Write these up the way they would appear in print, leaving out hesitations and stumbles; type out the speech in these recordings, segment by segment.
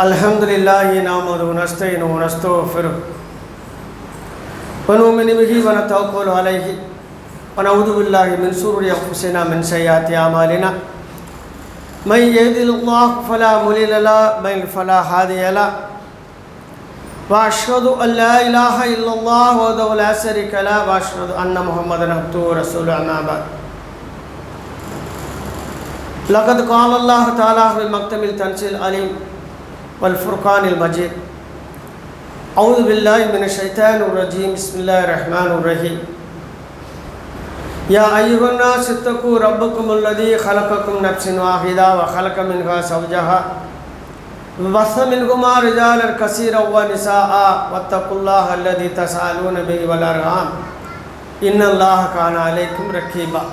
अल्हम्दुलिल्लाहि नहमदुहु व नस्तईनुहु व नस्तगफिरुहु व नु'मिनु बिही व नतवक्कलु अलैहि व नऊज़ु बिल्लाहि मिन शुरूरि अंफुसिना मिन सय्यिआति अमालिना मन यहदिहिल्लाहु फला मुदिल्ल लहु व मन युद्लिल फला हादिय लहु व अशहदु अन ला इलाहा इल्लल्लाह वहदहु ला शरीका लहु व अशहदु अन्न मुहम्मदन अब्दुहु व रसूलुहु अम्मा बअद लक़द क़ाल अल्लाहु तआला फ़ी मक़्तमिल तंज़ील अलीम वल फ़ुरक़ानिल मजीद औज़ु बिल्लाहि मिनश शैतानिर रजीम बिस्मिल्लाहिर रहमानिर रहीम या अय्युहन्नास इत्तक़ू रब्बकुमुल्लज़ी ख़लक़कुम मिन नफ़्सिन वाहिदा व ख़लक़ मिन्हा ज़ौजहा व बस्स मिनहुमा रिजालन कसीरन व निसाअ वत्तक़ुल्लाह अल्लज़ी तसअलून बिही वल अर्हाम इन्नल्लाह काना अलैकुम रक़ीबा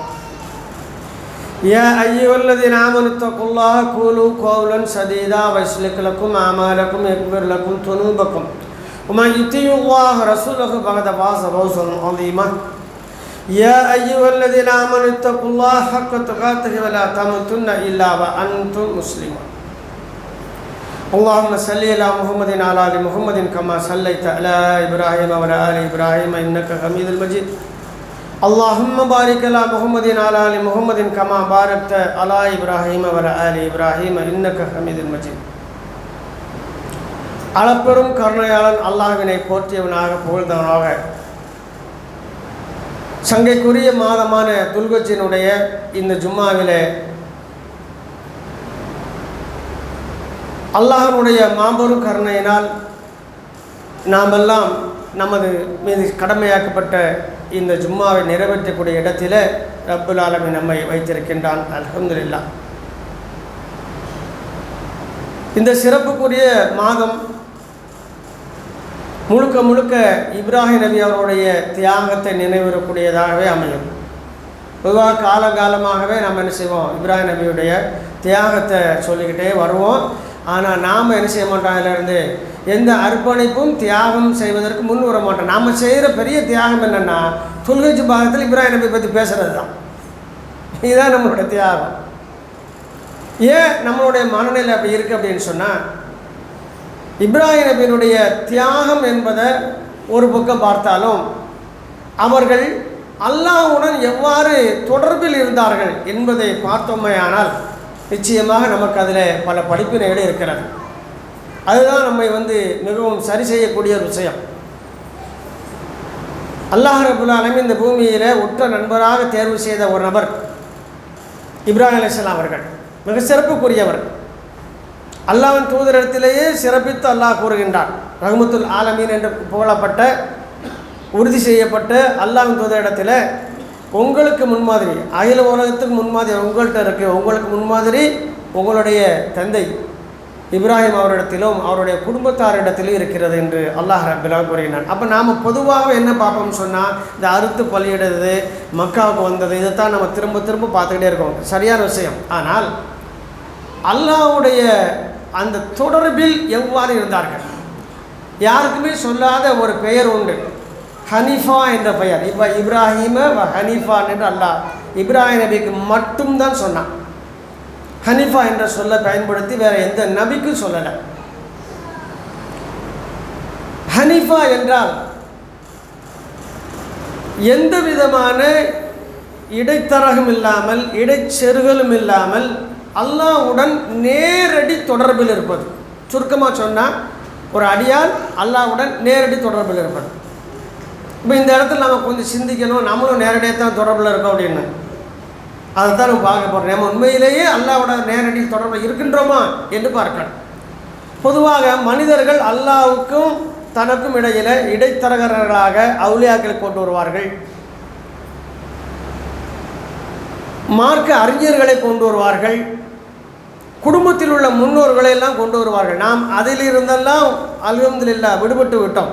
या अय्युहल्लज़ीना आमनु इत्तक़ुल्लाह क़ूलू क़ौलन सदीदा व युस्लिह लकुम अमालकुम व यग़फ़िर लकुम ज़ुनूबकुम व मन युतिइल्लाह व रसूलहु फ़क़द फ़ाज़ फ़ौज़न अज़ीमा या अय्युहल्लज़ीना आमनु इत्तक़ुल्लाह हक़्क़ तुक़ातिहि व ला तमूतुन्ना इल्ला व अंतुम मुस्लिमून अल्लाहुम्मा सल्लि अला मुहम्मदिन व अला आलि मुहम्मदिन कमा सल्लैता अला इब्राहीम व अला आलि इब्राहीम इन्नका हमीदुल मजीद अल्लाहुम्मा बारिक अला मुहम्मदिन व अला आलि मुहम्मदिन कमा बारकता अला इब्राहीम व अला आलि इब्राहीम इन्नका हमीदुल मजीद அளப்பெரும் கருணையாளன் அல்லாஹ்வினை போற்றியவனாக புகழ்ந்தவனாக சங்கைக்குரிய மாதமான துல்கஜினுடைய இந்த ஜும்மாவிலே அல்லாஹ்வுடைய மாபெரும் கருணையினால் நாமெல்லாம் நமது மீது கடமையாக்கப்பட்ட இந்த ஜும்மாவை நிறைவேற்றக்கூடிய இடத்திலே ரப்புல் ஆலமீன் நம்மை வைத்திருக்கின்றான். அல்ஹம்துலில்லாஹ். இந்த சிறப்புக்குரிய மாதம் முழுக்க முழுக்க இப்ராஹிம் நபி அவருடைய தியாகத்தை நினைவுறக்கூடியதாகவே அமையும். பொதுவாக காலகாலமாகவே நம்ம என்ன செய்வோம், இப்ராஹிம் நபியுடைய தியாகத்தை சொல்லிக்கிட்டே வருவோம். ஆனால் நாம் என்ன செய்ய மாட்டோம், அதிலிருந்து எந்த அர்ப்பணிப்பும் தியாகம் செய்வதற்கு முன் வர மாட்டோம். நாம் செய்கிற பெரிய தியாகம் என்னென்னா துல்கஜ் பாகத்தில் இப்ராஹிம் நபி பற்றி பேசுகிறது தான். இதுதான் நம்மளுடைய தியாகம். ஏன் நம்மளுடைய மனநிலை அப்படி இருக்குது அப்படின்னு சொன்னால், இப்ராஹிம் நபியினுடைய தியாகம் என்பதை ஒரு பக்கம் பார்த்தாலும் அவர்கள் அல்லாஹ்வுடன் எவ்வாறு தொடர்பில் இருந்தார்கள் என்பதை பார்த்தோமேயானால் நிச்சயமாக நமக்கு அதில் பல படிப்பினைகள் இருக்கிறது. அதுதான் நம்மை மிகவும் சரி செய்யக்கூடிய ஒரு விஷயம். அல்லாஹ் ரப்புல் ஆலமீன் இந்த பூமியில் உற்ற நண்பராக தேர்வு செய்த ஒரு நபர் இப்ராஹிம் அலைஹிஸ்ஸலாம் அவர்கள். மிக சிறப்புக்குரியவர். அல்லாஹ்வின் தூதரிடத்திலேயே சிறப்பித்து அல்லாஹ் கூறுகின்றார். ரஹ்மத்துல் ஆலமீன் என்று புகழப்பட்ட உறுதி செய்யப்பட்ட அல்லாஹ்வின் தூதரிடத்தில் உங்களுக்கு முன்மாதிரி, அகில உலகத்துக்கு முன்மாதிரி உங்கள்கிட்ட இருக்குது, உங்களுக்கு முன்மாதிரி உங்களுடைய தந்தை இப்ராஹிம் அவரிடத்திலும் அவருடைய குடும்பத்தாரிடத்திலும் இருக்கிறது என்று அல்லாஹ் ரப்பல் ஆலமீன் கூறுகிறான். அப்போ நாம் பொதுவாக என்ன பார்ப்போம்னு சொன்னால், இந்த அறுத்து பலியிடுறது, மக்காவுக்கு வந்தது, இதைத்தான் நம்ம திரும்ப திரும்ப பார்த்துக்கிட்டே இருக்கோம். சரியான விஷயம். ஆனால் அல்லாஹ்வுடைய அந்த தொடர்பில் எவ்வாறு இருந்தார்கள், யாருக்குமே சொல்லாத ஒரு பெயர் உண்டு, ஹனீஃபா என்ற பெயர். இப்போ இப்ராஹிம ஹனீஃபான் என்று அல்லாஹ் இப்ராஹிம் நபிக்கு மட்டும்தான் சொன்னான். ஹனீஃபா என்ற சொல்லை பயன்படுத்தி வேறு எந்த நபிக்கும் சொல்லலை. ஹனீஃபா என்றால் எந்த விதமான இடைத்தரகம் இல்லாமல், இடைச்செருகலும் இல்லாமல் அல்லாஹ்வுடன் நேரடி தொடர்பில் இருப்பது. சுருக்கமாக சொன்னால், ஒரு அடியால் அல்லாஹ்வுடன் நேரடி தொடர்பில் இருப்பது. இப்போ இந்த இடத்துல நம்ம கொஞ்சம் சிந்திக்கணும், நம்மளும் நேரடியாக தான் தொடர்பில் இருக்கோம் அப்படின்னு. அதை தான் நம்ம பார்க்க போகிறோம். நம்ம உண்மையிலேயே அல்லாஹ்வோட நேரடி தொடர்பில் இருக்கின்றோமா என்று பார்க்கலாம். பொதுவாக மனிதர்கள் அல்லாஹ்வுக்கும் தனக்கும் இடையில் இடைத்தரகர்களாக அவுலியாக்களை கொண்டு வருவார்கள், மார்க்க அறிஞர்களை கொண்டு வருவார்கள், குடும்பத்தில் உள்ள முன்னோர்களை எல்லாம் கொண்டு வருவார்கள். நாம் அதிலிருந்தெல்லாம் அல்ஹம்துலில்லாஹ் விடுபட்டு விட்டோம்.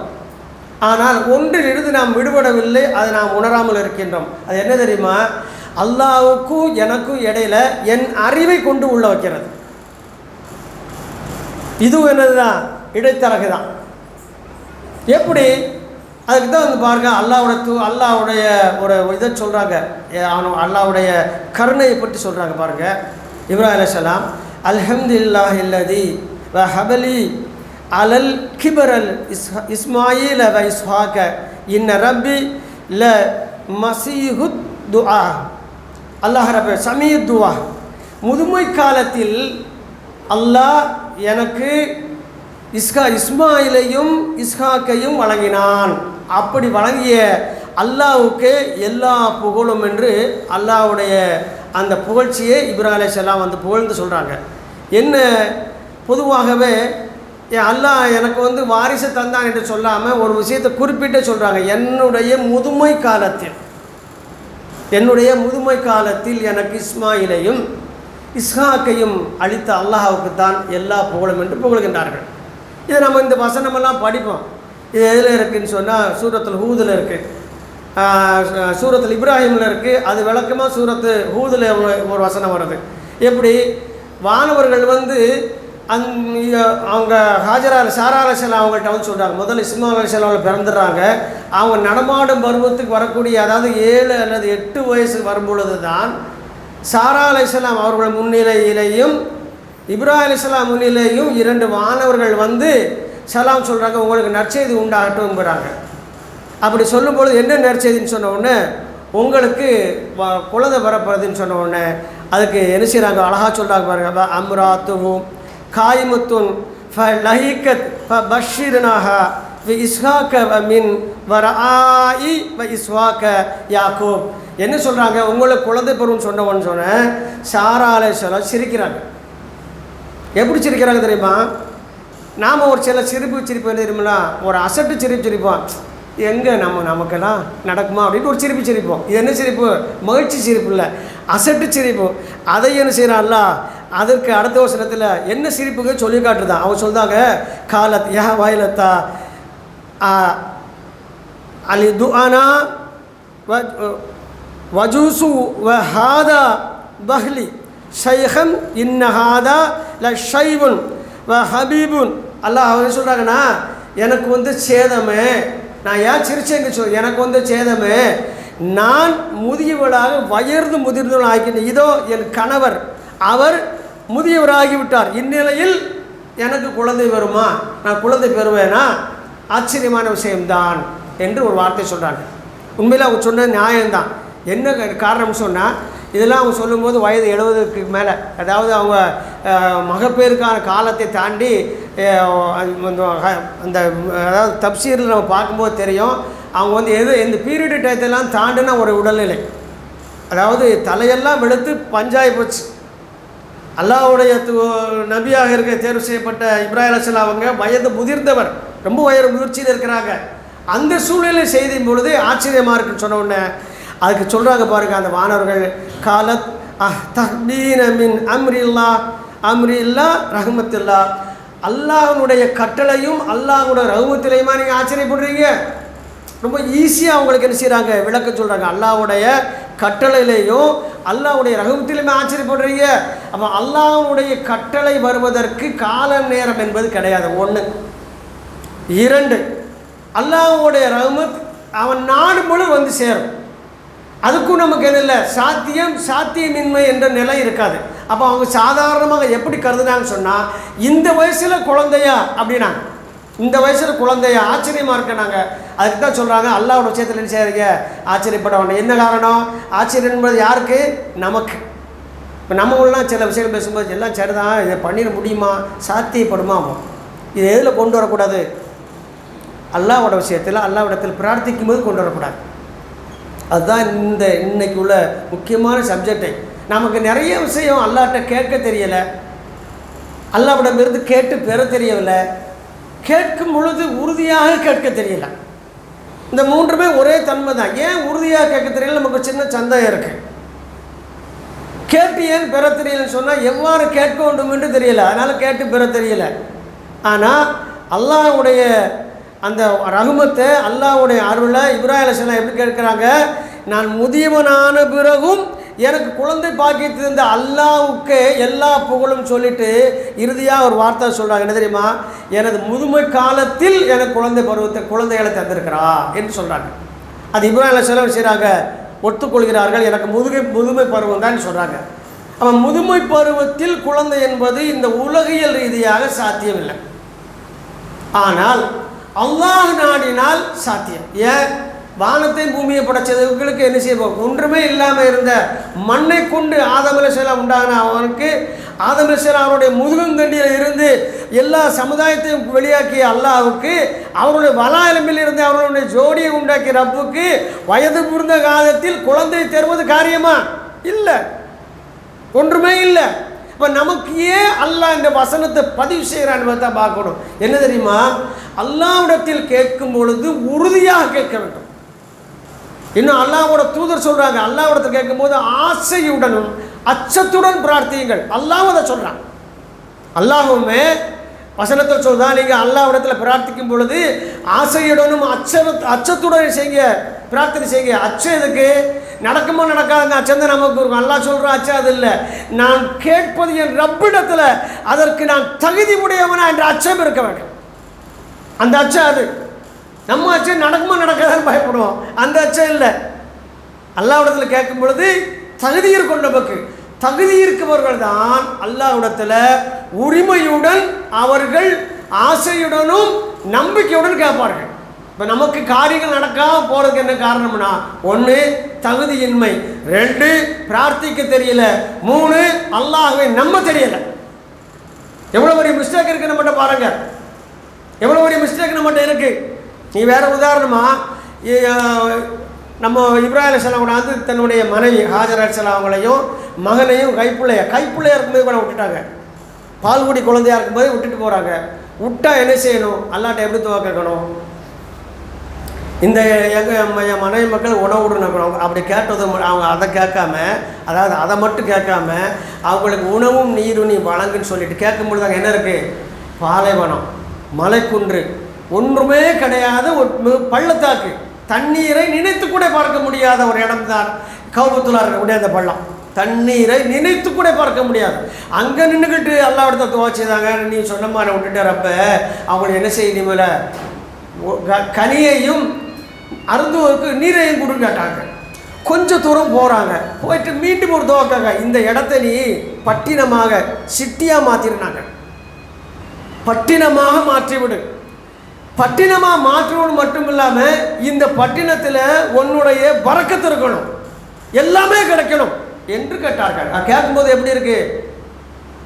ஆனால் ஒன்றிலிருந்து நாம் விடுபடவில்லை, அதை நாம் உணராமல் இருக்கின்றோம். அது என்ன தெரியுமா, அல்லாஹ்வுக்கும் எனக்கும் இடையில என் அறிவை கொண்டு உள்ள வைக்கிறது. இது என்னது தான், இடைத்தரகு தான். எப்படி, அதுக்கு தான் பாருங்க, அல்லாஹ்வுடைய ஒரு இதை சொல்கிறாங்க, அல்லாஹ்வுடைய கருணையை பற்றி சொல்கிறாங்க பாருங்கள். இப்ராஹிம் அலைஹிஸ்ஸலாம் அல்ஹம்துலில்லாஹில்லதி வஹபலி அலல் கிபரல் இஸ்மாயில் வ இஸ்ஹாக இன்ன ரப்பி ல மசீஹுத் துஆ. அல்லாஹ் ரப்ப சமீ துஆ. முதுமை காலத்தில் அல்லாஹ் எனக்கு இஸ்மாயிலையும் இஸ்ஹாக்கையும் வழங்கினான். அப்படி வழங்கிய அல்லாஹ்வுக்கு எல்லா புகழும் என்று அல்லாஹ்வுடைய அந்த புகழ்ச்சியை இப்ராஹிம் அலைஹிஸ்ஸலாம் வந்து புகழ்ந்து சொல்கிறாங்க. என்ன பொதுவாகவே அல்லாஹ் எனக்கு வாரிசு தந்தான் என்று சொல்லாமல் ஒரு விஷயத்தை குறிப்பிட்டு சொல்கிறாங்க. என்னுடைய முதுமை காலத்தில் எனக்கு இஸ்மாயிலையும் இஸ்ஹாக்கையும் அளித்த அல்லாஹ்வுக்கு தான் எல்லா புகழும் என்று புகழ்கின்றார்கள். இதை நம்ம இந்த வசனமெல்லாம் படிப்போம். இது எதில் இருக்குதுன்னு சொன்னால் சூரத்துல் ஹூதில் இருக்குது, சூரத்துல் இப்ராஹிமில் இருக்குது. அது விளக்கமாக சூரத்து ஹூதில் ஒரு வசனம் வருது. எப்படி வானவர்கள் அவங்க சாரா அலைஹிஸ்ஸலாம் அவங்கள்ட்ட சொல்கிறாங்க, முதல்ல இஸ்மாயில் அலைஹிஸ்ஸலாம் பிறந்துடுறாங்க. அவங்க நடமாடும் பருவத்துக்கு வரக்கூடிய, அதாவது 7 அல்லது 8 வயசு வரும்பொழுது தான் சாரா அலைஹிஸ்ஸலாம் அவர்கள் முன்னிலையிலையும் இப்ராஹிம் அலைஹிஸ்ஸலாம் முன்னிலையும் 2 வானவர்கள் சலாம் சொல்கிறாங்க, உங்களுக்கு நற்செய்தி உண்டாகட்டும்ங்கிறாங்க. அப்படி சொல்லும்பொழுது என்ன நற்செய்தின்னு சொன்ன உடனே, உங்களுக்கு குழந்தை வரப்படுறதுன்னு சொன்ன உடனே அதுக்கு என்ன செய்கிறாங்க, அழகாக சொல்கிறாங்க பாருங்க. அம்ராத்துவும் காய்முத்துன் லஹிகத் பஷிர்னாஹ வி இஸ்ஹாக மின் வரஆஇ வ இஸ்ஹாக யாக்கூப். என்ன சொல்கிறாங்க, உங்களுக்கு குழந்தை பருவம் சொன்ன சாரா அலைஹிஸ்ஸலாம் சிரிக்கிறாங்க. எப்படி சிரிக்கிறாங்க தெரியுமா? நாம் ஒரு சில சிரிப்பு என்ன தெரியுமா, ஒரு அசட்டு சிரிப்போம். எங்கே நமக்கெல்லாம் நடக்குமா அப்படின்னு ஒரு சிரிப்போம். இது என்ன சிரிப்பு? மகிழ்ச்சி சிரிப்பு இல்லை, அசட்டு சிரிப்பு. அதை என்ன செய்கிறான்ல, அதற்கு அடுத்த வசனத்தில் என்ன சிரிப்புக்கு சொல்லி காட்டுதான். அவங்க சொல்கிறாங்க, காலத் யா வாயிலத்தா அலி துஆனா வஜூசு வ ஹாதா பஹ்லி ஷைஹன் இன்ன ஹாதா ல ஷைவுன் வ ஹபீபுன். அல்லாஹ் அவங்க சொல்கிறாங்கன்னா, எனக்கு சேதமே, நான் ஏன் சிரிச்சேன்னு எனக்கு சேதமே, நான் முதியவளாக முதிர்ந்தவள் ஆக்கினேன். இதோ என் கணவர் அவர் முதியவராகிவிட்டார். இந்நிலையில் எனக்கு குழந்தை வருமா, நான் குழந்தை பெறுவேனா, ஆச்சரியமான விஷயம்தான் என்று ஒரு வார்த்தை சொல்கிறாங்க. உண்மையில் அவங்க சொன்ன நியாயம்தான். என்ன காரணம் சொன்னால், இதெல்லாம் அவங்க சொல்லும்போது வயது 70க்கு மேலே, அதாவது அவங்க மகப்பேருக்கான காலத்தை தாண்டி அந்த அதாவது தப்சீரில் நம்ம பார்க்கும்போது தெரியும், அவங்க எந்த பீரியடு டயத்தெல்லாம் தாண்டின ஒரு உடல்நிலை, அதாவது தலையெல்லாம் வெளுத்து பஞ்சாய் போச்சு. அல்லாஹ்வுடைய நபியாக இருக்க தேர்வு செய்யப்பட்ட இப்ராஹிம் அலைஹிஸ்ஸலாம் அவங்க வயது முதிர்ந்தவர், ரொம்ப வயது முதிர்ச்சியில் இருக்கிறாங்க. அந்த சூழ்நிலை செய்தின் பொழுது ஆச்சரியமாக இருக்குன்னு சொன்ன உடனே அதுக்கு சொல்கிறாங்க பாருங்கள் அந்த வானவர்கள், காலத் தஹ்பீன மின் அம்ரில்லா ரஹ்மத்துல்லா. அல்லாஹ்வுடைய கட்டளையும் அல்லாஹ்வுடைய ரஹ்மத்திலையுமா நீங்கள் ஆச்சரியப்படுறீங்க? ரொம்ப ஈஸியாக அவங்களுக்கு என்ன செய்கிறாங்க, விளக்க சொல்கிறாங்க. அல்லாஹ்வுடைய கட்டளையிலையும் அல்லாஹ்வுடைய ரஹ்மத்திலையுமே ஆச்சரியப்படுறீங்க. அப்போ அல்லாஹ்வுடைய கட்டளை வருவதற்கு கால நேரம் என்பது கிடையாது. 1. 2, அல்லாஹ்வுடைய ரஹ்மத் அவன் நாடும் பொழுது சேரும். அதுக்கும் நமக்கு என்ன இல்லை, சாத்தியமின்மை என்ற நிலை இருக்காது. அப்போ அவங்க சாதாரணமாக எப்படி கருதுனாங்கன்னு சொன்னால், இந்த வயசில் குழந்தையா அப்படின்னா, இந்த வயசில் குழந்தையா ஆச்சரியமாக இருக்கனாங்க. அதுக்கு தான் சொல்கிறாங்க, அல்லாஹ்வோட விஷயத்தில் என்ன செய்யறீங்க, ஆச்சரியப்பட வேண்டாம். என்ன காரணம்? ஆச்சரியம் என்பது யாருக்கு? நமக்கு. இப்போ நம்மளாம் சில விஷயங்கள் பேசும்போது எல்லாம் சரிதான், இதை பண்ணிட முடியுமா, சாத்தியப்படுமா, இது எதில் கொண்டு வரக்கூடாது? அல்லாஹ்வோட விஷயத்தில் அல்லாஹ்விடத்தில் பிரார்த்திக்கும் போது கொண்டு வரக்கூடாது. அதுதான் இன்னைக்கு உள்ள முக்கியமான சப்ஜெக்டை. நமக்கு நிறைய விஷயம் அல்லாஹ்ட்ட கேட்க தெரியலை, அல்லாஹ்விடமிருந்து கேட்டு பெற தெரியவில்லை, கேட்கும் பொழுது உறுதியாக கேட்க தெரியல. இந்த 3மே ஒரே தன்மை தான். ஏன் உறுதியாக கேட்க தெரியல? நமக்கு சின்ன சந்தேகம் இருக்குது. கேட்டு ஏன் பெற தெரியலன்னு சொன்னால், எவ்வாறு கேட்க வேண்டும் என்று தெரியல, அதனால் கேட்டு பெற தெரியல. ஆனால் அல்லாஹ்வுடைய அந்த ரஹ்மத்தை, அல்லாஹ்வுடைய அருளை இப்ராஹிம் அலைஹிஸ்ஸலாம் எப்படி கேட்குறாங்க, நான் முதியவனான பிறகும் எனக்கு குழந்தை பாக்கியத்தில் இருந்த அல்லாஹ்வுக்கு எல்லா புகழும் சொல்லிட்டு இறுதியாக ஒரு வார்த்தை சொல்கிறாங்க. என்ன தெரியுமா? எனது முதுமை காலத்தில் எனக்கு குழந்தைகளை தந்திருக்கிறா என்று சொல்கிறாங்க. அது இப்ராஹிம் அலைஹிஸ்ஸலாம் செய்கிறாங்க, ஒத்துக்கொள்கிறார்கள். எனக்கு முதுமை பருவம் தான் சொல்கிறாங்க. அவன் முதுமை பருவத்தில் குழந்தை என்பது இந்த உலகியல் ரீதியாக சாத்தியமில்லை. ஆனால் அல்லாஹ் நாடினால் சாத்தியம். ஏன்? வானத்தை பூமியை படைச்சதுகளுக்கு என்ன செய்வோம்? ஒன்றுமே இல்லாமல் இருந்த மண்ணை கொண்டு ஆதம் அலைஹிஸ்ஸலாம் உண்டான அவனுக்கு ஆதம் அலைஹிஸ்ஸலாம் அவருடைய முதுகந்தண்டியில் இருந்து எல்லா சமுதாயத்தையும் வெளியாக்கிய அல்லாஹ்வுக்கு, அவருடைய வலா எலும்பில் இருந்து அவருடைய ஜோடியை உண்டாக்கிய ரப்புக்கு வயது முதிர்ந்த காலத்தில் குழந்தை தருவது காரியமா? இல்லை, ஒன்றுமே இல்லை. இப்போ நமக்கு ஏன் அல்லாஹ் இந்த வசனத்தை பதிவு செய்கிறான்னு தான் பார்க்கணும். என்ன தெரியுமா? அல்லாஹ்விடத்தில் கேட்கும் பொழுது உறுதியாக கேட்க வேண்டும். இன்னும் அல்லாஹ்வோட தூதர் சொல்கிறாங்க, அல்லாஹ்விடத்தில் கேட்கும்போது ஆசையுடனும் அச்சத்துடன் பிரார்த்தியுங்கள். அல்லாஹ் அதை சொல்கிறான். அல்லாஹுமே வசனத்தில் சொல்கிறான், நீங்கள் அல்லாஹ்விடத்தில் பிரார்த்திக்கும் பொழுது ஆசையுடனும் அச்சத்துடன் செய்யுங்க, பிரார்த்தனை செய்யுங்க. அச்சம் எதுக்கு? நடக்குமோ நடக்காதுங்க, அச்சம் தான் நமக்கு இருக்கும். அல்லாஹ் சொல்கிறான் அச்சம் அது இல்லை, நான் கேட்பது என் ரப்பிடத்தில் அதற்கு நான் தகுதி உடையவனா என்ற அச்சம் இருக்க வேண்டும். அந்த அச்சம் அது. நம்ம அச்சம் நடக்குமா நடக்காதான்னு பயப்படுவோம், அந்த அச்சம் இல்லை. அல்லாஹ்விடத்தில் கேட்கும் பொழுது தகுதி இருக்கும். நமக்கு தகுதி இருக்கவர்கள் தான் அல்லாஹ்விடத்தில் உரிமையுடன், அவர்கள் ஆசையுடனும் நம்பிக்கையுடன் கேட்பார்கள். இப்போ நமக்கு காரியங்கள் நடக்காமல் போகிறதுக்கு என்ன காரணம்னா, 1 தகுதியின்மை, 2 பிரார்த்திக்க தெரியல, 3 அல்லாஹ்வை நம்ப தெரியல. எவ்வளோ பெரிய மிஸ்டேக் இருக்குது நம்மகிட்ட பாருங்க, எவ்வளோ பெரிய மிஸ்டேக் நம்மகிட்ட இருக்குது. நீ வேற உதாரணமாக நம்ம இப்ராஹிம் அலைஹிஸ்ஸலாம் வந்து தன்னுடைய மனைவி ஹாஜர் அலைஹிஸ்ஸலாம் அவங்களையும் மகனையும் கைப்பிள்ளையா இருக்கும்போது கூட விட்டுட்டாங்க. பால்குடி குழந்தையாக இருக்கும்போது விட்டுட்டு போகிறாங்க. விட்டா என்ன செய்யணும்? அல்லாஹ்ட்ட எப்படி துவா கேட்கணும்? இந்த என் மனைவி மக்கள் உணவு விடணும் அப்படி கேட்டது அவங்க அதை கேட்காம, அதாவது அதை மட்டும் கேட்காம அவங்களுக்கு உணவும் நீரும் நீ வழங்குன்னு சொல்லிட்டு கேட்கும்பொழுது அங்கே என்ன இருக்குது? பாலைவனம், மலைக்குன்று, ஒன்றுமே கிடையாது, ஒரு பள்ளத்தாக்கு, தண்ணீரை நினைத்து கூட பார்க்க முடியாத ஒரு இடம் தான் கௌபத்துல்லா இருக்கக்கூடிய அந்த பள்ளம். தண்ணீரை நினைத்து கூட பார்க்க முடியாது. அங்கே நின்றுக்கிட்டு அல்லாஹ்விடத்தை துவா செய்தாங்க. நீ சொன்ன மாதிரி விட்டுட்டாரப்ப அவங்களை என்ன செய்யணுமில்ல, கனியையும் அருந்துவதற்கு நீரையும் கொடுன்னு கேட்டாங்க. கொஞ்சம் தூரம் போகிறாங்க, போயிட்டு மீண்டும் ஒரு துவாக்காங்க, இந்த இடத்த நீ பட்டினமாக சிட்டியாக மாற்றிருந்தாங்க, பட்டினமாக மாற்றிவிடு. பட்டினமாக மாற்றுவது மட்டும் இல்லாமல் இந்த பட்டினத்தில் உன்னுடைய பரக்கத்து இருக்கணும், எல்லாமே கிடைக்கணும் என்று கேட்டார்கள். கேட்கும்போது எப்படி இருக்கு?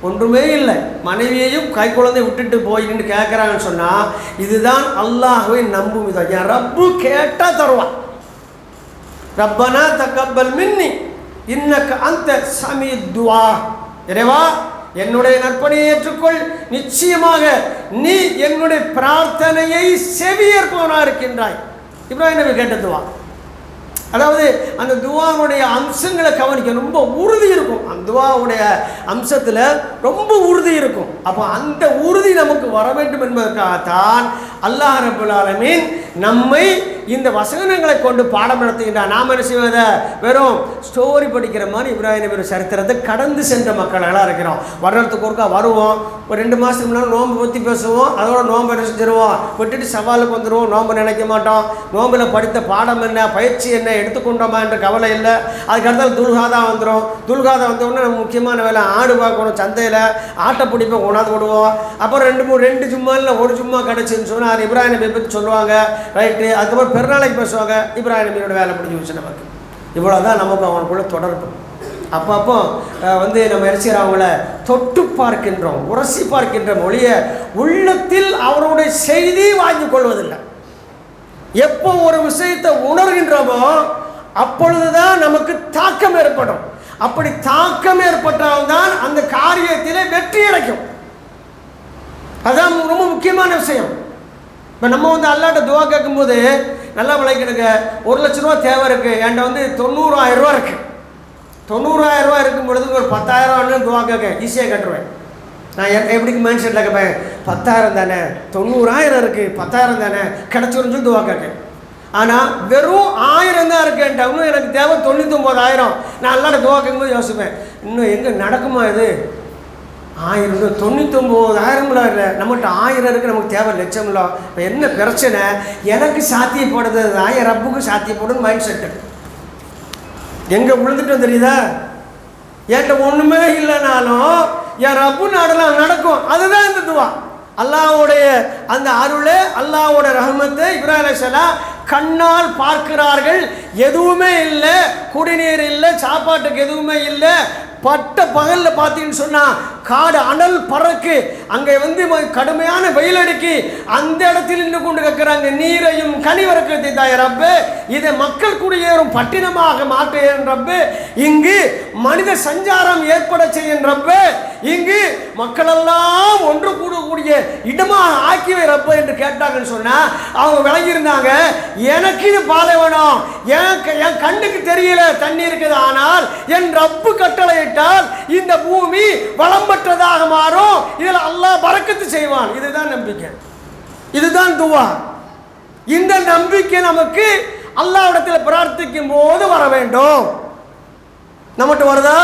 ஒன்றுமே இல்லை, மனைவியையும் கை குழந்தை விட்டுட்டு போயின்னு கேட்குறாங்கன்னு சொன்னால் இதுதான் அல்லாஹ்வை நம்பும் விதம். என் ரப்பு கேட்டால் தருவான். ரப்பனா தக்கபல் மின்னி இன்னக அந்த சமீஉத் துஆ. இறைவா, என்னுடைய நற்பணியை ஏற்றுக்கொள், நிச்சயமாக நீ என்னுடைய பிரார்த்தனையை செவியேற்பவனாக இருக்கின்றாய். இப்ராஹிம் நபி கேட்ட துவா. அதாவது அந்த துவாவுடைய அம்சங்களை கவனிக்க ரொம்ப உறுதி இருக்கும். அந்த துவாவுடைய அம்சத்தில் ரொம்ப உறுதி இருக்கும். அப்போ அந்த உறுதி நமக்கு வர வேண்டும் என்பதற்காகத்தான் அல்லாஹ் ரப்பல் ஆலமீன் நம்மை இந்த வசனங்களை கொண்டு பாடம் நடத்துகின்றார். நாம் என்ன செய்வதை வெறும் ஸ்டோரி படிக்கிற மாதிரி இப்ராஹிம் நபி சரித்திரத்தை கடந்து சென்ற மக்களாக இருக்கிறோம். வருடத்துக்கு ஒருக்கா வருவோம், ஒரு 2 மாதத்துக்கு முன்னாடி நோன்பு பற்றி பேசுவோம், அதோட நோன்பு என்ன செஞ்சிருவோம், விட்டுட்டு சவாலுக்கு வந்துடுவோம், நோன்பு நினைக்க மாட்டோம். நோம்பில் படித்த பாடம் என்ன, பயிற்சி என்ன, எடுத்துக்கொண்டோமா என்ற கவலை இல்லை. அதுக்கடுத்தால் துல்காதா வந்துடும். துல்காதா வந்தோடனே நம்ம முக்கியமான வேலை ஆடு பார்க்கணும், சந்தையில் ஆட்டை பிடிப்பை கொண்டாந்து விடுவோம். அப்புறம் 2 சும்மா இல்லை, ஒரு சும்மா கிடச்சின்னு சொன்னால் அது இப்ராஹிம் நபி பற்றி சொல்லுவாங்க, ரைட்டு. அதுக்கப்புறம் பெருநாளைக்கு பேசுவாங்க, இப்ராஹிம் நபியோட வேலை முடிஞ்சு வச்சு நமக்கு. இவ்வளோதான் நமக்கு அவனுக்குள்ள தொடர்பு. அப்பப்போ நம்ம என்ன அவங்கள தொட்டு பார்க்கின்றோம், உரசி பார்க்கின்ற மொழிய உள்ளத்தில் அவருடைய செய்தி வாங்கி கொள்வதில்லை. எப்போ ஒரு விஷயத்தை உணர்கின்றோமோ அப்பொழுதுதான் நமக்கு தாக்கம் ஏற்படும். அப்படி தாக்கம் ஏற்பட்டால்தான் அந்த காரியத்திலே வெற்றி கிடைக்கும். அதுதான் ரொம்ப முக்கியமான விஷயம். இப்போ நம்ம அல்லாட்ட துவா கேட்கும்போது நல்லா விளைக்கிடுங்க, 1 லட்ச ரூபா தேவை இருக்குது, என்கிட்ட 90,000 ரூபா இருக்குது. 90,000 ரூபா இருக்கும் பொழுது ஒரு 10,000 துவா கேட்க ஈஸியாக கட்டுருவேன். நான் எப்படி மைண்ட் செட்டில் கேட்பேன், 10,000 தானே, 90,000 இருக்குது, 10,000 தானே கிடச்சிருன்னு சொல்லி துவா கேட்கேன். ஆனால் வெறும் 1000 தான் இருக்கேன்ட்டா, இன்னும் எனக்கு தேவை 99,000. நான் அல்லாட்ட துவா கேட்கும்போது யோசிப்பேன், இன்னும் எங்கே நடக்குமா இது? 1000 99,000 இல்லை, நம்மகிட்ட 1000 இருக்குது, நமக்கு தேவை லட்சம் இல்லை. இப்போ என்ன பிரச்சனை? எனக்கு சாத்தியப்படுது தான் என் ரப்புக்கு சாத்தியப்படும் மைண்ட் செட்டு. எங்கே விழுந்துட்டோம் தெரியுதா? என்கிட்ட ஒன்றுமே இல்லைனாலும் என் ரப்பு நாடெல்லாம் நடக்கும். அதுதான் இந்த துவா. அல்லாஹ்வுடைய அந்த அருளை, அல்லாஹ்வோட ரஹமத்தை இப்ராஹிம் அலைஹிஸ்ஸலாம் கண்ணால் பார்க்கிறார்கள். எதுவுமே இல்லை, குடிநீர் இல்லை, சாப்பாட்டுக்கு எதுவுமே இல்லை. பட்ட பகலில் பார்த்தீங்கன்னு சொன்னால் காடு அனல் பறக்கு, அங்கே கடுமையான வெயில் அடிக்கி, அந்த இடத்தில் நின்று கொண்டு கேட்குறாங்க, நீரையும் கனிவரக்கத்தை தாய ரப்பு, இதை மக்கள் குடியேறும் பட்டினமாக மாற்றேன் ரப்பு, இங்கு மனித சஞ்சாரம் ஏற்பட செய்யும் ரப்பு, இங்கு மக்களெல்லாம் ஒன்று கூடக்கூடிய இடமாக ஆக்கிவை ரப்பு என்று கேட்டாங்கன்னு சொன்னால் அவங்க விளங்கியிருந்தாங்க, எனக்கு இது பாதை வேணும், என் கண்ணுக்கு தெரியல தண்ணி இருக்குது, ஆனால் என் ரப்பு கட்டளை இந்த பூமி வளம் பெற்றதாக மாறும், இதில் அல்லாஹ் பரக்கத்து செய்வான். இதுதான் நம்பிக்கை, இதுதான் துவா. இந்த நம்பிக்கை நமக்கு அல்லாஹ்விடத்தில் பிரார்த்திக்கும் போது வர வேண்டும். நம்மகிட்ட வருதா?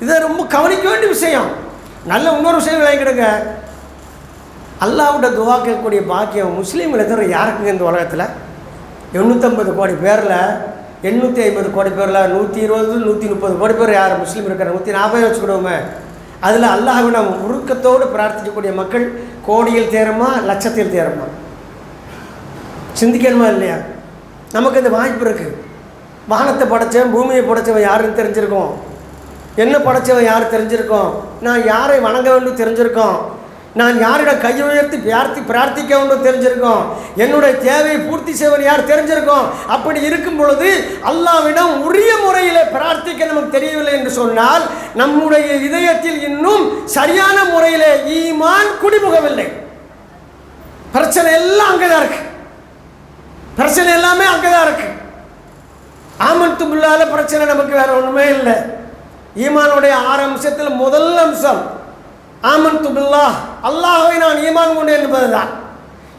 இதை ரொம்ப கவனிக்க வேண்டிய விஷயம். நல்ல இன்னொரு விஷயம் விளங்கிடுங்க, அல்லாஹ்விட துவா கேட்கக்கூடிய பாக்கியம் முஸ்லீம்களை தவிர யாருக்குங்க இந்த உலகத்தில்? 850 கோடி பேரில் 850 கோடி பேரில் 120 130 கோடி பேர் யார் முஸ்லீம் இருக்கிற? 140 வச்சுக்கிடுவோமே. அதில் அல்லாஹ்விட உருக்கத்தோடு பிரார்த்திக்கக்கூடிய மக்கள் கோடியில் தேருமா, லட்சத்தில் தேருமா? சிந்திக்கணுமா இல்லையா? நமக்கு இந்த வாய்ப்பு இருக்குது. வானத்தை படைச்சவன், பூமியை படைச்சவன் யாருன்னு தெரிஞ்சிருக்கோம், என்ன படைச்சவன் யார் தெரிஞ்சிருக்கோம், நான் யாரை வணங்க வேண்டும் தெரிஞ்சிருக்கோம், நான் யாரிடம் கையை உயர்த்தி பிரார்த்திக்க வேண்டும் தெரிஞ்சிருக்கோம், என்னுடைய தேவையை பூர்த்தி செய்வன் யார் தெரிஞ்சிருக்கோம். அப்படி இருக்கும் பொழுது அல்லாஹ்விடம் உரிய முறையில் பிரார்த்திக்க நமக்கு தெரியவில்லை என்று சொன்னால் நம்முடைய இதயத்தில் இன்னும் சரியான முறையில் ஈமான் குடிபுகவில்லை. பிரச்சனை எல்லாம் அங்கேதான் இருக்கு, பிரச்சனை எல்லாமே அங்கேதான் இருக்கு. ஆமன்து பில்லாஹ் பிரச்சனை நமக்கு வேற ஒன்றுமே இல்லை. ஈமானுடைய 6 அம்சத்தில் முதல் அம்சம் ஆமன்து பில்லாஹ், அல்லாஹ்வை நான் ஈமான் கொண்டேன் என்பதுதான்.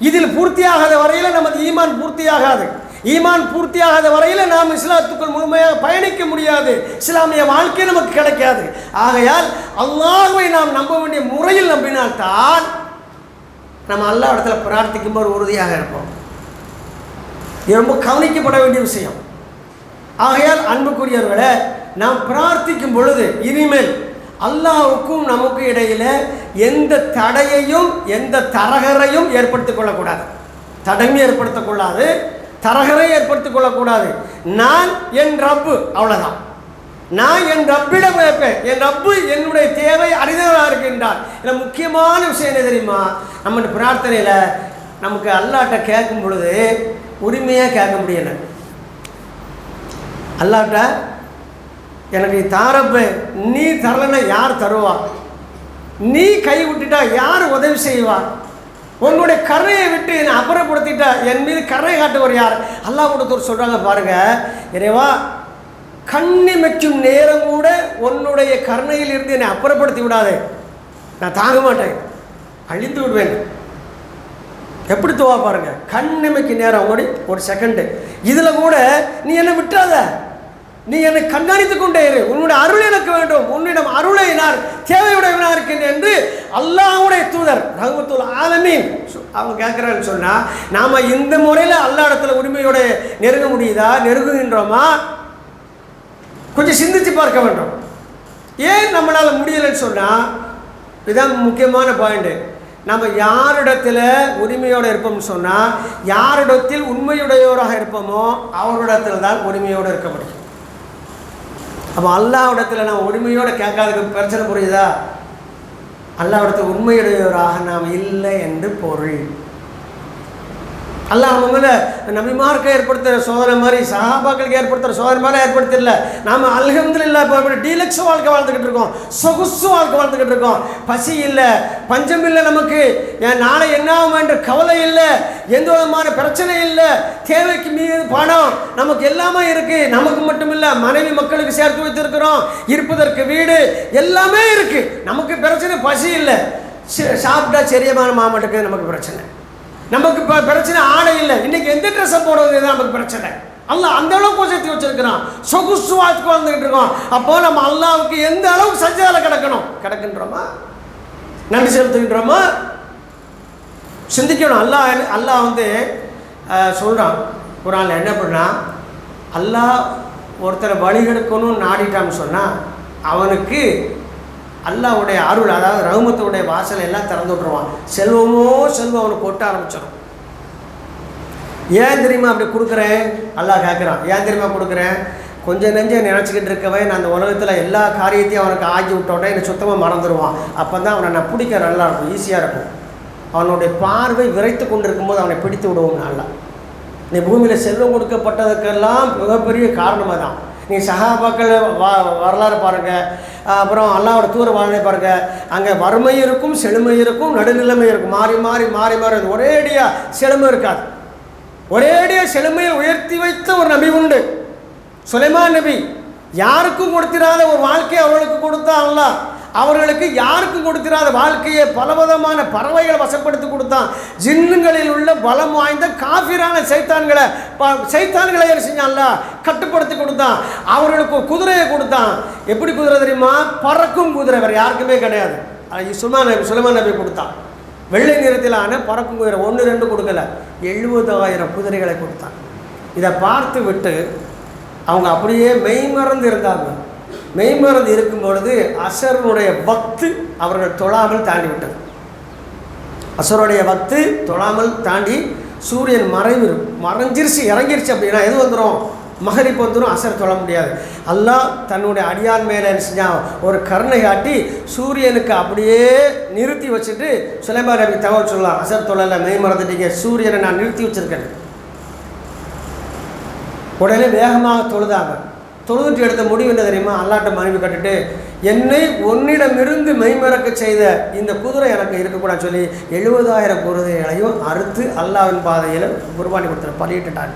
இதில் பூர்த்தியாகாத வரையில் நமது ஈமான் பூர்த்தியாகாது. ஈமான் பூர்த்தியாகாத வரையில் நாம் இஸ்லாத்துக்குள் முழுமையாக பயணிக்க முடியாது, இஸ்லாமிய வாழ்க்கை நமக்கு கிடைக்காது. ஆகையால் அல்லாஹ்வை நாம் நம்ப வேண்டிய முறையில் நம்பினால்தான் நம்ம அல்லாஹ் இடத்துல பிரார்த்திக்கும் போது உறுதியாக இருப்போம். இது ரொம்ப கவனிக்கப்பட வேண்டிய விஷயம். ஆகையால் அன்புக்குரியவர்களை, நாம் பிரார்த்திக்கும் பொழுது இனிமேல் அல்லாஹ்வுக்கும் நமக்கு இடையில் எந்த தடையையும் எந்த தரகரையும் ஏற்படுத்திக் கொள்ளக்கூடாது. தடையும் ஏற்படுத்தக்கூடாது, தரகரை ஏற்படுத்திக் கொள்ளக்கூடாது. நான் என் ரப்பு, அவ்வளோதான். நான் என் ரப்பிடம் கேட்பேன், என் ரப்பு என்னுடைய தேவை அறிந்தவராக இருக்கின்றார். இதில் முக்கியமான விஷயம் என்ன தெரியுமா? நம்ம பிரார்த்தனையில் நமக்கு அல்லாஹ்ட்ட கேட்கும் பொழுது உரிமையாக கேட்க முடியலை. அல்லாஹ்ட்ட எனக்கு தாரப்ப, நீ தரலன்னா யார் தருவா? நீ கை விட்டுட்டா யார் உதவி செய்வா? உன்னுடைய கருணையை விட்டு என்னை அப்புறப்படுத்திட்டா என் மீது கருணை காட்டுவர் யார்? அல்லாஹ் கொடுத்தவர் சொல்கிறாங்க பாருங்க, இறைவா கண்ணிமைக்கும் நேரம் கூட உன்னுடைய கருணையில் இருந்து என்னை அப்புறப்படுத்தி விடாதே, நான் தாங்க மாட்டேன், அழிந்து விடுவேன். எப்படி துவா பாருங்க, கண்ணிமைக்கு நேரம் ஓடி ஒரு செகண்டு, இதில் கூட நீ என்னை விட்டாத, நீ என்னை கண்காணித்துக் கொண்டே இரு, உன்னுடைய அருள் எனக்கு வேண்டும், உன்னிடம் அருளை நான் தேவையுடையவனாக இருக்கின்றேன் என்று அல்லாஹ்வுடைய தூதர் ரஹ்மத்துல் ஆலமீன் அவங்க கேட்குறான்னு சொன்னால், நாம் இந்த முறையில் அல்லாஹ் இடத்துல உரிமையோட நெருங்க முடியுதா? நெருங்குகின்றோமா? கொஞ்சம் சிந்தித்து பார்க்க வேண்டும். ஏன் நம்மளால் முடியலைன்னு சொன்னால், இதுதான் முக்கியமான பாயிண்ட்டு. நம்ம யாரிடத்தில் உரிமையோடு இருப்போம்னு சொன்னால், யாரிடத்தில் உண்மையுடையோராக இருப்போமோ அவரிடத்தில் தான் உரிமையோடு இருக்க முடியும். அப்போ அல்லாஹ்விடத்தில் நாம் உரிமையோடு கேட்காததுக்கு பிரச்சனை புரியுதா? அல்லாஹ்விடத்தில் உண்மையுடையவராக நாம் இல்லை என்று பொருள். அல்லாஹ் நம்ம மேலே நபிமார்க்கு ஏற்படுத்துகிற சோதனை மாதிரி, சஹாபாக்களுக்கு ஏற்படுத்துகிற சோதனை மாதிரி ஏற்படுத்திடல. நாம் அல்ஹம்துலில்லாஹ் இப்போ டீலக்ஸ் வாழ்க்கை வாழ்ந்துக்கிட்டு இருக்கோம், சொகுசு வாழ்க்கை வாழ்ந்துக்கிட்டு இருக்கோம். பசி இல்லை, பஞ்சம் இல்லை, நமக்கு என் நாளை என்ன ஆகும் என்ற கவலை இல்லை, எந்த விதமான பிரச்சனை இல்லை, தேவைக்கு மீது பணம், நமக்கு எல்லாமே இருக்குது. நமக்கு மட்டும் இல்லை, மனைவி மக்களுக்கு சேர்த்து வைத்திருக்கிறோம், இருப்பதற்கு வீடு எல்லாமே இருக்குது. நமக்கு பிரச்சனை பசி இல்லை, சாப்பிட்டா சரியமான மாமட்டுக்கு நமக்கு பிரச்சனை. நமக்கு இப்போ பிரச்சனை ஆடை இல்லை, இன்றைக்கி எந்த ட்ரெஸ்ஸை போடுறது தான் நமக்கு பிரச்சனை. அல்லாஹ் அந்த அளவுக்கு வசதி வச்சிருக்கிறான், சொகுசு வாழ்க்கை வாழ்ந்துக்கிட்டு இருக்கோம். அப்போது நம்ம அல்லாஹ்வுக்கு எந்த அளவுக்கு சஜ்ஜால கிடக்கின்றோமா? நன்றி செலுத்துகின்றோமா? சிந்திக்கணும். அல்லாஹ் சொல்கிறான் குர்ஆன்ல என்ன பண்ணா, அல்லாஹ் ஒருத்தரை வழிகெடுக்கணும்னு நாடிட்டான்னு சொன்னால் அவனுக்கு அல்லாஹ்வுடைய அருள், அதாவது ரஹ்மத்துடைய வாசல் எல்லாம் திறந்து விட்டுருவான். செல்வமோ செல்வம் அவனுக்கு கொட்ட ஆரம்பிச்சிடும். ஏன் தெரியுமா அப்படி கொடுக்குறேன்? அல்லாஹ் கேட்குறான், ஏன் தெரியுமா கொடுக்குறேன்? கொஞ்சம் நெஞ்சம் நினச்சிக்கிட்டு இருக்கவன் நான் அந்த உலகத்தில் எல்லா காரியத்தையும் அவனுக்கு ஆக்கி விட்டோட்டே என்னை சுத்தமாக மறந்துடுவான். அப்போ தான் அவனை நான் பிடிக்க நல்லா இருக்கும், ஈஸியாக இருக்கும். அவனுடைய பார்வை விரைத்து கொண்டு இருக்கும்போது அவனை பிடித்து விடுவோம். நல்லா நீ பூமியில் செல்வம் கொடுக்கப்பட்டதுக்கெல்லாம் மிகப்பெரிய காரணமாக தான். நீ சஹாபாக்கள் வரலாறு பாருங்கள், அப்புறம் அல்லாஹ்வோட தூர வாழ்க்கை பாருங்கள். அங்கே வறுமை இருக்கும், செழுமை இருக்கும், நடுநிலைமை இருக்கும். மாறி மாறி மாறி மாறி ஒரேடியாக செழுமை இருக்காது. ஒரேடியாக செழுமையில் உயர்த்தி வைத்த ஒரு நபி உண்டு, சுலைமான் நபி. யாருக்கும் கொடுத்திராத ஒரு வாழ்க்கையை அவர்களுக்கு கொடுத்தா அல்லாஹ். அவர்களுக்கு யாருக்கும் கொடுத்திராத வாழ்க்கையை பலவிதமான பறவைகளை வசப்படுத்தி கொடுத்தான். ஜின்னுங்களில் உள்ள பலம் வாய்ந்த காஃபிரான சைத்தான்களை என்ன செஞ்சான்ல கட்டுப்படுத்தி கொடுத்தான். அவர்களுக்கு குதிரையை கொடுத்தான். எப்படி குதிரை தெரியுமா? பறக்கும் குதிரை, வேறு யாருக்குமே கிடையாது. சுலைமான் நபி கொடுத்தான். வெள்ளை நிறத்திலான பறக்கும் குதிரை, 1 2 கொடுக்கல, 70,000 குதிரைகளை கொடுத்தான். இதை பார்த்து விட்டு அவங்க அப்படியே மெய்மறந்து இருந்தாங்க. மெய்மறந்து இருக்கும் பொழுது அசருடைய வக்து அவர்கள் தொழாமல் தாண்டி விட்டது. அசருடைய வக்து தொழாமல் தாண்டி சூரியன் மறைஞ்சிருச்சு, இறங்கிருச்சு. அப்படின்னா எது வந்துடும்? மகரிப்பு வந்துடும். அசர் தொழ முடியாது. அல்லாஹ் தன்னுடைய அடியான் மேலே செஞ்சான் ஒரு கருணை காட்டி சூரியனுக்கு அப்படியே நிறுத்தி வச்சுட்டு சுலைமான் நபி தகவல் சொல்லலாம், அசர் தொழலை, மெய் மறந்துட்டீங்க, சூரியனை நான் நிறுத்தி வச்சுருக்கேன். உடனே வேகமாக தொழுதாங்க. தொழுதுட்டு எடுத்த முடிவு என்ன தெரியுமா? அல்லாட்ட மனைவி கட்டுட்டு, என்னை உன்னிடமிருந்து மெய்மறக்க செய்த இந்த குதிரை எனக்கு இருக்கக்கூடாது சொல்லி 70,000 குதிரைகளையும் அறுத்து அல்லாவின் பாதையில் குர்பானி கொடுத்துரு பலியிட்டுட்டாங்க.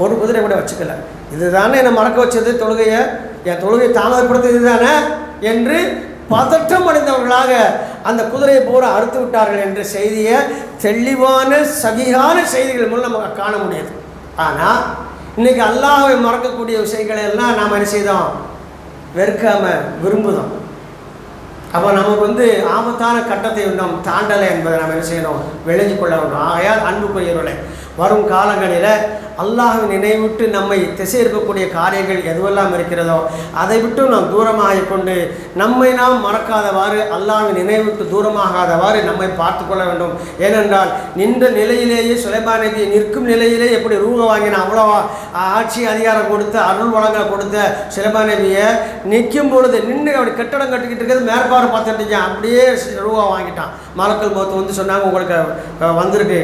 ஒரு குதிரை கூட வச்சுக்கல. இதுதானே என்னை மறக்க வச்சது, தொழுகையை, என் தொழுகையை தாமதப்படுத்துறது இதுதானே என்று பதற்றம் அடைந்தவர்களாக அந்த குதிரையை பூரா அறுத்து விட்டார்கள் என்ற செய்தியை தெளிவான சகியான செய்திகள் மூலம் நமக்கு காண முடியாது. ஆனால் இன்றைக்கி அல்லாஹ்வை மறக்கக்கூடிய விஷயங்களை எல்லாம் நாம் என்ன செய்தோம்? வெறுக்காமல் விரும்புதோம். அப்போ நமக்கு ஆபத்தான கட்டத்தை இன்னும் தாண்டலை என்பதை நாம் என்ன செய்யணும்? விளைஞ்சு கொள்ள வேண்டும். ஆகையால் அன்புக்குரியவர்களே, வரும் காலங்களில் அல்லாஹ்வை நினைவிட்டு நம்மை திசை இருக்கக்கூடிய காரியங்கள் எதுவெல்லாம் இருக்கிறதோ அதை விட்டு நாம் தூரமாக கொண்டு நம்மை நாம் மறக்காதவாறு, அல்லாஹ்வை நினைவிட்டு தூரமாகாதவாறு நம்மை பார்த்து கொள்ள வேண்டும். ஏனென்றால் நின்ற நிலையிலேயே சுலைமான் நபி நிற்கும் நிலையிலே எப்படி ரூஹ வாங்கின அவ்வளவா ஆட்சி அதிகாரம் கொடுத்து அருள் வழங்க கொடுத்த சுலைமான் நபியை நிற்கும் பொழுது நின்று அப்படி கட்டடம் கட்டிக்கிட்டு இருக்கிறது மேற்பார்வை பார்த்துட்டு அப்படியே ரூஹா வாங்கிட்டான். மலக்குல் மௌத் சொன்னாங்க, உங்களுக்கு வந்திருக்கு,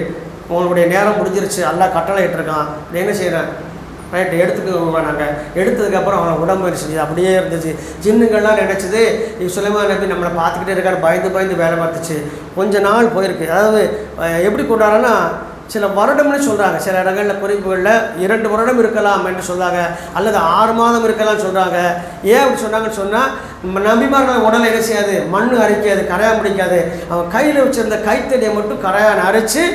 உங்களுடைய நேரம் முடிஞ்சிருச்சு, எல்லாம் கட்டளை இட்டுருக்கான், என்ன செய்கிறேன், ரைட்டு எடுத்துக்க. நாங்கள் எடுத்ததுக்கப்புறம் அவனை உடம்பு செஞ்சு அப்படியே இருந்துச்சு. ஜின்னுங்கள்லாம் நினச்சிது சுலைமான் நபி நம்மளை பார்த்துக்கிட்டே இருக்காரு, பயந்து வேலை பார்த்துச்சு. கொஞ்ச நாள் போயிருக்கு. அதாவது எப்படி கொண்டாடுறோன்னா, சில வருடம்னு சொல்கிறாங்க. சில இடங்களில் குறிப்புகளில் 2 வருடம் இருக்கலாம் என்று சொல்கிறாங்க, அல்லது 6 மாதம் இருக்கலாம்னு சொல்கிறாங்க. ஏன் அப்படி சொன்னாங்கன்னு சொன்னால், நபிமார்கள் உடலை என்ன செய்யாது, மண் அரைக்காது, கரையான் பிடிக்காது. அவன் கையில் வச்சுருந்த கைத்தடியை மட்டும் கரையான் அரைச்சி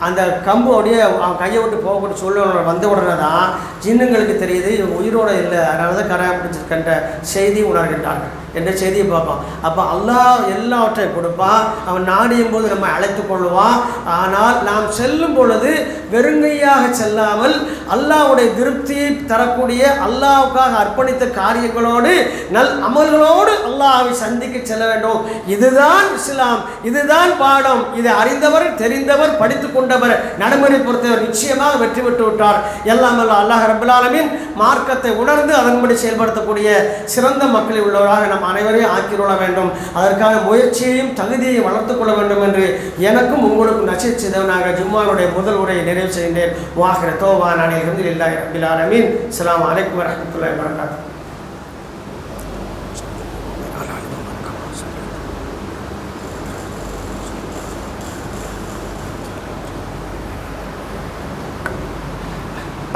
அந்த கம்பு அப்படியே அவன் கையை விட்டு போகக்கூடிய சூழ்நிலை வந்த உடனே தான் ஜின்னுங்களுக்கு தெரியுது இவங்க உயிரோடு இல்லை, அதனால தான் கரையான் பிடிச்சிருக்கின்ற செய்தி உணர்கின்றார்கள் என்ற செய்தியை பார்ப்போம். அப்போ அல்லாஹ் எல்லாவற்றையும் கொடுப்பான். அவன் நாடியும் போது நம்ம அழைத்து கொள்வான். ஆனால் நாம் செல்லும் பொழுது வெறுங்கையாக செல்லாமல் அல்லாஹ்வுடைய திருப்தியை தரக்கூடிய, அல்லாஹ்வுக்காக அர்ப்பணித்த காரியங்களோடு நல் அமல்களோடு அல்லாஹ்வை சந்திக்க செல்ல வேண்டும். இதுதான் இஸ்லாம், இதுதான் பாடம். இதை அறிந்தவர், தெரிந்தவர், படித்து கொண்டவர், நடைமுறை பொறுத்தவர் நிச்சயமாக வெற்றி பெற்று விட்டார். எல்லாம் அல்லாஹ் ரப்பல் ஆலமீன் மார்க்கத்தை உணர்ந்து அதன்படி செயல்படுத்தக்கூடிய சிறந்த மக்களில் உள்ளவராக நம் அனைவரையும் ஆக்கிக்கொள்ள வேண்டும். அதற்கான முயற்சியையும் தகுதியையும் வளர்த்துக் கொள்ள வேண்டும் என்று எனக்கும் உங்களுக்கும் நசீஹத் செய்தவனாக ஜும்மாவுடைய முதல் உரையை நிறைவு செய்கின்றேன். வாஹிர தௌபானா அல்ஹம்துலில்லாஹி ரப்பில் ஆலமீன். அஸ்ஸலாமு அலைக்கும் வரஹ்மத்துல்லாஹி வபரகாத்துஹு.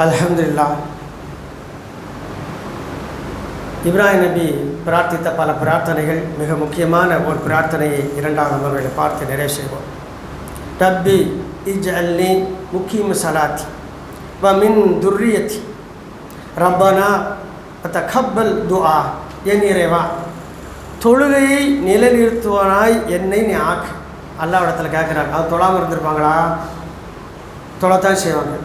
அல்ஹம்துலில்லாஹ். இப்ராஹிம் நபி பிரார்த்தித்த பல பிரார்த்தனைகள், மிக முக்கியமான ஒரு பிரார்த்தனையை 2வது அமர்வில் பார்த்து நிறைவு செய்வோம். ரப்பி இஜ்அல்னி முகீம ஸலாத்தி வ மின் துர்ரியத்தி ரப்பனா தகப்பல் துஆ. என் இறைவா, தொழுகையை நிலைநிறுத்துவனாய் என்னை நீ ஆக்கு. அல்லாஹ் இடத்துல கேட்குறாங்க. அது தொழாமல் இருந்திருப்பாங்களா? தொழத்தான் செய்வாங்க.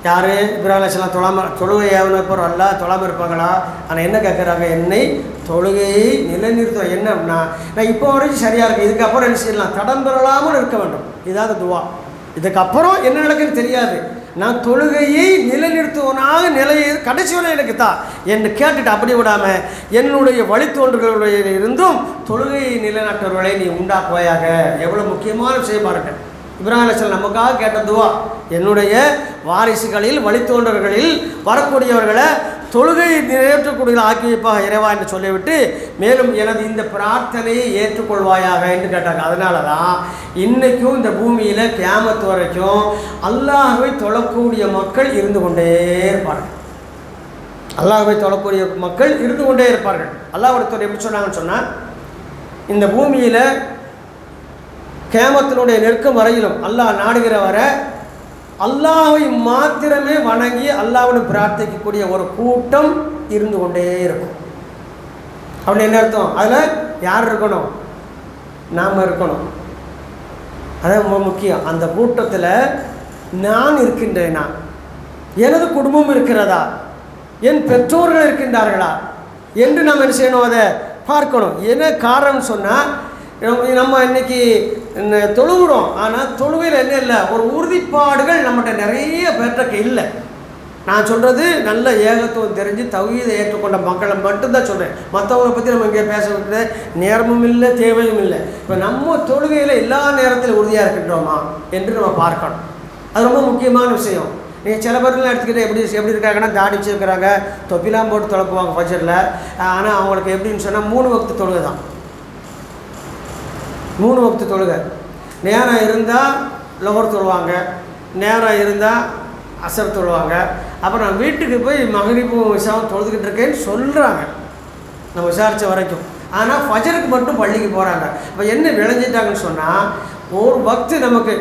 யார் இப்ராஹிம் அலைஹிஸ்ஸலாம் தொழுகை ஏவனப்போ அல்ல தொழாமல் இருப்பாங்களா? ஆனால் என்ன கேட்குறாங்க, என்னை தொழுகையை நிலைநிறுத்த. என்ன அப்படின்னா, நான் இப்போ வரைக்கும் சரியாக இருக்கேன், இதுக்கப்புறம் என்ன செய்யலாம், தடம் பெறலாமல் இருக்க வேண்டும். இதாவது துவா. இதுக்கப்புறம் என்ன நடக்குன்னு தெரியாது, நான் தொழுகையை நிலைநிறுத்துவனாக நிலையை கடைசி வரை எனக்கு தான் என்னை கேட்டுட்டு அப்படி விடாமல் என்னுடைய வழித்தோன்றர்களுடைய இருந்தும் தொழுகையை நிலைநாட்டுவர்களை நீ உண்டாக்குவாயாக. எவ்வளோ முக்கியமான விஷயம் பாருங்க. இப்ராஹிம் அலைஹிஸ்ஸலாம் நமக்காக கேட்ட துவா, என்னுடைய வாரிசுகளில் வழித்தோன்றர்களில் வரக்கூடியவர்களை தொழுகையை நிறைவேற்றக்கூடிய ஆக்கி வைப்பாக இறைவா என்று சொல்லிவிட்டு, மேலும் எனது இந்த பிரார்த்தனையை ஏற்றுக்கொள்வாயாக என்று கேட்டாங்க. அதனால தான் இன்றைக்கும் இந்த பூமியில் கியாமத் வரைக்கும் அல்லாஹ்வை தொழக்கூடிய மக்கள் இருந்து கொண்டே இருப்பார்கள். அல்லாஹ்வை தொழக்கூடிய மக்கள் இருந்து கொண்டே இருப்பார்கள். அல்லாஹ்வுடைய எப்படி சொன்னாங்கன்னு சொன்னால், இந்த பூமியில் கியாமத்தினுடைய நெருக்கம் வரையிலும் அல்லாஹ் நாடுகிற வரை அல்லாஹ்வை மாத்திரமே வணங்கி அல்லாஹ்வுடன் பிரார்த்திக்கக்கூடிய ஒரு கூட்டம் இருந்து கொண்டே இருக்கும். அப்படி என்ன அர்த்தம்? அதில் யார் இருக்கணும்? நாம் இருக்கணும். அதான் ரொம்ப முக்கியம். அந்த கூட்டத்தில் நான் இருக்கின்றேனா, எனது குடும்பம் இருக்கிறதா, என் பெற்றோர்கள் இருக்கின்றார்களா என்று நாம் என்ன செய்யணும், அதை பார்க்கணும். என்ன காரணம் சொன்னால், நம்ம இன்னைக்கு தொழுகிறோம், ஆனால் தொழுகையில் என்ன இல்லை, ஒரு உறுதிப்பாடுகள் நம்மகிட்ட நிறைய பேர்கிட்ட இல்லை. நான் சொல்கிறது நல்ல ஏகத்துவம் தெரிஞ்சு தௌஹீதை ஏற்றுக்கொண்ட மக்களை மட்டும்தான் சொல்கிறேன். மற்றவங்களை பற்றி நம்ம இங்கே பேச வைக்கிற நேரமும் இல்லை, தேவையும் இல்லை. இப்போ நம்ம தொழுகையில் எல்லா நேரத்திலும் உறுதியாக இருக்கின்றோமா என்று நம்ம பார்க்கணும். அது ரொம்ப முக்கியமான விஷயம். நீங்கள் சில பேர்லாம் எடுத்துக்கிட்டு எப்படி இருக்காங்கன்னா, தாடி வச்சுருக்கிறாங்க, தொப்பிலாம் போட்டு தொலைப்புவாங்க ஃபஜ்ரில். ஆனால் அவங்களுக்கு எப்படின்னு சொன்னால் 3 வக்து தொழுகை தான். 3 வக்து தொழுகை. நேரம் இருந்தால் லொஹர் தொழுவாங்க, நேரம் இருந்தால் அசர் தொழுவாங்க. அப்புறம் நான் வீட்டுக்கு போய் மகரிபும் இஷாவும் தொழுதுகிட்டு இருக்கேன்னு சொல்கிறாங்க, நம்ம விசாரித்த வரைக்கும். ஆனால் ஃபஜருக்கு மட்டும் பள்ளிக்கு போகிறாங்க. இப்போ என்ன விளைஞ்சிட்டாங்கன்னு சொன்னால், ஒரு வக்து நமக்கு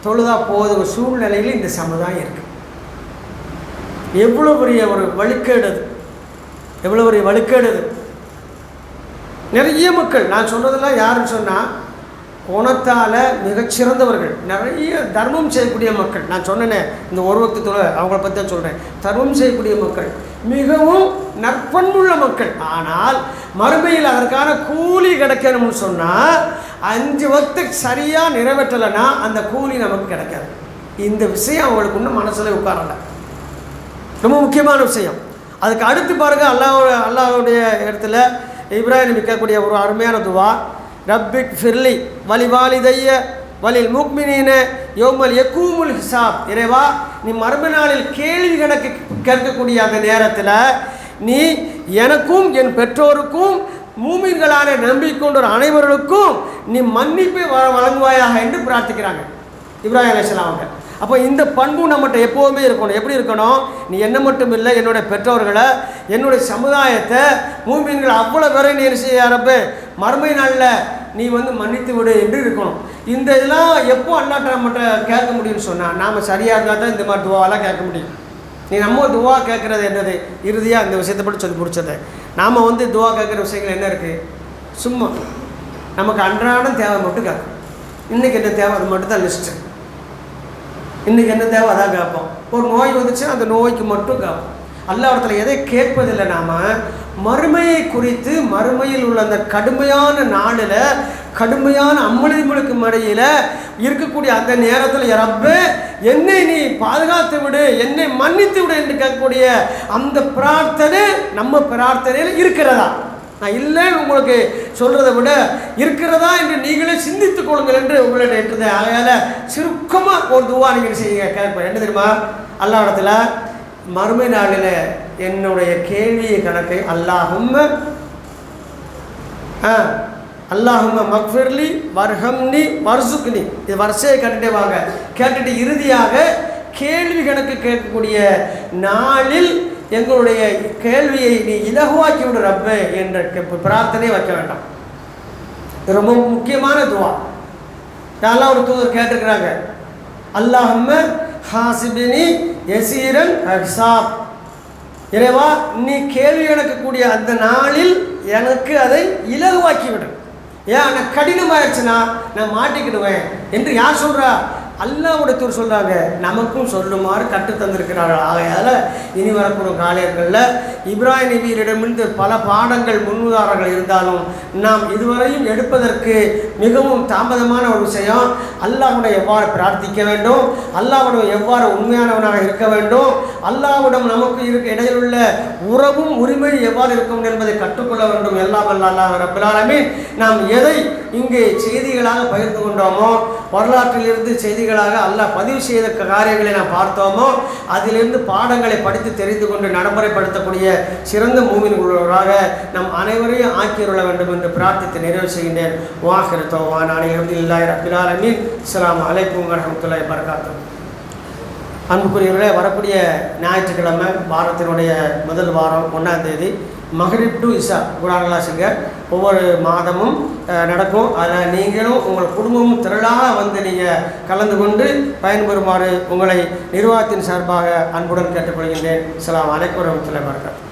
தொழுதா போகிற சூழ்நிலையில் இந்த சமுதாயம் இருக்குது. எவ்வளோ பெரிய ஒரு வழுக்கேடு, எவ்வளோ பெரிய வழுக்கேடு. நிறைய மக்கள், நான் சொன்னதெல்லாம் யாருன்னு சொன்னால், குணத்தால் மிகச்சிறந்தவர்கள், நிறைய தர்மம் செய்யக்கூடிய மக்கள். நான் சொன்னேனே இந்த ஒரு வக்து தொழ, அவங்கள பற்றி தான் சொல்கிறேன். தர்மம் செய்யக்கூடிய மக்கள், மிகவும் நற்பண்புள்ள மக்கள். ஆனால் மறுமையில் அதற்கான கூலி கிடைக்கணும்னு சொன்னால் 5 வக்து சரியாக நிறைவேற்றலைன்னா அந்த கூலி நமக்கு கிடைக்காது. இந்த விஷயம் அவங்களுக்கு இன்னும் மனசில் உட்காரல. ரொம்ப முக்கியமான விஷயம். அதுக்கு அடுத்து பாருங்கள், அல்லாஹ்வுடைய இடத்துல இப்ராஹிம் கேட்கக்கூடிய ஒரு அருமையான துவா, ரப்பிக் ஃபிர்லி வலிவாலிதைய வலில் முக்மினீன யோமல் யக்கூமுல் ஹிசாப். இறைவா, நீ மறுமை நாளில் கேள்வி கணக்கு கேட்கக்கூடிய அந்த நேரத்தில் நீ எனக்கும் என் பெற்றோருக்கும் மூமின்களான நம்பிக்கொண்டோர் அனைவர்களுக்கும் நீ மன்னிப்பை வழங்குவாயாக என்று பிரார்த்திக்கிறாங்க இப்ராஹிம் அலைஹிஸ்ஸலாம் அவங்க. அப்போ இந்த பண்பு நம்மகிட்ட எப்போவுமே இருக்கணும். எப்படி இருக்கணும்? நீ என்ன மட்டும் இல்லை, என்னுடைய பெற்றோர்களை, என்னுடைய சமுதாயத்தை, மூமின்கள் அவ்வளோ பேரை நீ செய்யறப்ப மறுமை நாளில் நீ மன்னித்து விடு என்று இருக்கணும். இந்த இதெல்லாம் எப்போ அல்லாட்ட நம்மகிட்ட கேட்க முடியும்னு சொன்னால், நாம் சரியாக இருந்தால் தான் இந்த மாதிரி துவாவெல்லாம் கேட்க முடியும். நீ நம்ம துவா கேட்குறது என்னது? இறுதியாக இந்த விஷயத்தை பற்றி சொல்லி முடிச்சது. நாம் துவா கேட்குற விஷயங்கள் என்ன இருக்குது? சும்மா நமக்கு அன்றாடம் தேவை மட்டும் கேட்கும். இன்றைக்கி என்ன தேவை அது மட்டும் தான் லிஸ்ட்டு. இன்றைக்கி என்ன தேவை அதான் கேட்போம். ஒரு நோய் வந்துச்சு, அந்த நோய்க்கு மட்டும் கேட்போம். அல்லாஹ்விடத்தில் எதை கேட்பதில்லை. நாம் மறுமையை குறித்து, மறுமையில் உள்ள அந்த கடுமையான நாளில், கடுமையான அம்மளிகளுக்கு இடையில் இருக்கக்கூடிய அந்த நேரத்தில், ரப்பே என்னை நீ பாதுகாத்து விடு, என்னை மன்னித்து விடு என்று கேட்கக்கூடிய அந்த பிரார்த்தனை நம்ம பிரார்த்தனையில் இருக்கிறதா? நான் இல்லைன்னு உங்களுக்கு சொல்கிறத விட இருக்கிறதா என்று நீங்களே சிந்தித்துக் கொள்ளுங்கள் என்று உங்கள்கிட்ட ஏற்றது. ஆகையால் சுருக்கமாக ஒரு துவா நீங்கள் செய்யுங்க. கேட்பேன் என்ன தெரியுமா? அல்லாஹ்விடத்தில் மறுமை நாளில் என்னுடைய கேள்வி கணக்கை அல்லாஹும்ம மக்ஃபிர்லி வர்ஹம்னி வர்சுக்னி, இது வரிசையை கேட்டுட்டே வாங்க. கேட்டுட்டு இறுதியாக கேள்வி கணக்கு கேட்கக்கூடிய நாளில் எங்களுடைய கேள்வியை நீ இலகுவாக்கி விடு ரப்பே என்ற பிரார்த்தனை வைக்க வேண்டாம். இது ரொம்ப முக்கியமான துவா. யாரெல்லாம் ஒரு தூதர் கேட்டிருக்கிறாங்க, அல்லாஹும்ம ஹாசிபினி யசீரன் ஹிசாப். இறைவா, நீ கேள்வி கணக்கக்கூடிய அந்த நாளில் எனக்கு அதை இலகுவாக்கி விடு. ஏன் கடினமாயிடுச்சுன்னா நான் மாட்டிக்கிடுவேன் என்று யார் சொல்கிறா? அல்லாஹ்வுடைய தூதர் சொல்கிறாங்க, நமக்கும் சொல்லுமாறு கற்றுத்தந்திருக்கிறார்கள். ஆகையால் இனி வரக்கூடிய காலங்களில் இப்ராஹிம் நபியிடமிருந்து பல பாடங்கள் முன்னுதாரணங்கள் இருந்தாலும் நாம் இதுவரையும் எடுப்பதற்கு மிகவும் தாமதமான ஒரு விஷயம், அல்லாஹ்வுடைய எவ்வாறு பிரார்த்திக்க வேண்டும், அல்லாஹ்வுடைய எவ்வாறு உண்மையானவனாக இருக்க வேண்டும், அல்லாஹ்விடம் நமக்கு இடையில் உள்ள உறவும் உரிமை எவ்வாறு இருக்கும் என்பதை கற்றுக்கொள்ள வேண்டும். எல்லாம் அல்லாஹ் ரப்பல் ஆலமீன் நாம் எதை இங்கே செய்திகளாக பகிர்ந்து கொண்டோமோ, வரலாற்றிலிருந்து செய்திகளாக அல்லாஹ் பதிவு செய்த காரியங்களை நாம் பார்த்தோமோ, அதிலிருந்து பாடங்களை படித்து தெரிந்து கொண்டு நடைமுறைப்படுத்தக்கூடிய சிறந்த மூமின்களோராக நம் அனைவரையும் ஆக்கியுள்ள வேண்டும் என்று பிரார்த்தித்து நிறைவு செய்கின்றேன். வாஹிரு தௌவானா அல்ஹம்துலில்லாஹி ரப்பில் ஆலமீன். அஸ்ஸலாமு அலைக்கும் வரஹ்மத்துல்லாஹி வபரகாத்துஹு. அன்புக்குரியவர்களே, வரக்கூடிய ஞாயிற்றுக்கிழமை வாரத்தினுடைய முதல் வாரம் 1ஆம் தேதி மக்ரிப் டு இஷா குர்ஆன் கிளாஸுங்க ஒவ்வொரு மாதமும் நடக்கும். அதில் நீங்களும் உங்கள் குடும்பமும் திரளாக வந்து நீங்கள் கலந்து கொண்டு பயன்பெறுமாறு உங்களை நிர்வாகத்தின் சார்பாக அன்புடன் கேட்டுக்கொள்கின்றேன். அஸ்ஸலாமு அலைக்கும் வரஹ்மத்துல்லாஹி வபரகாத்துஹு.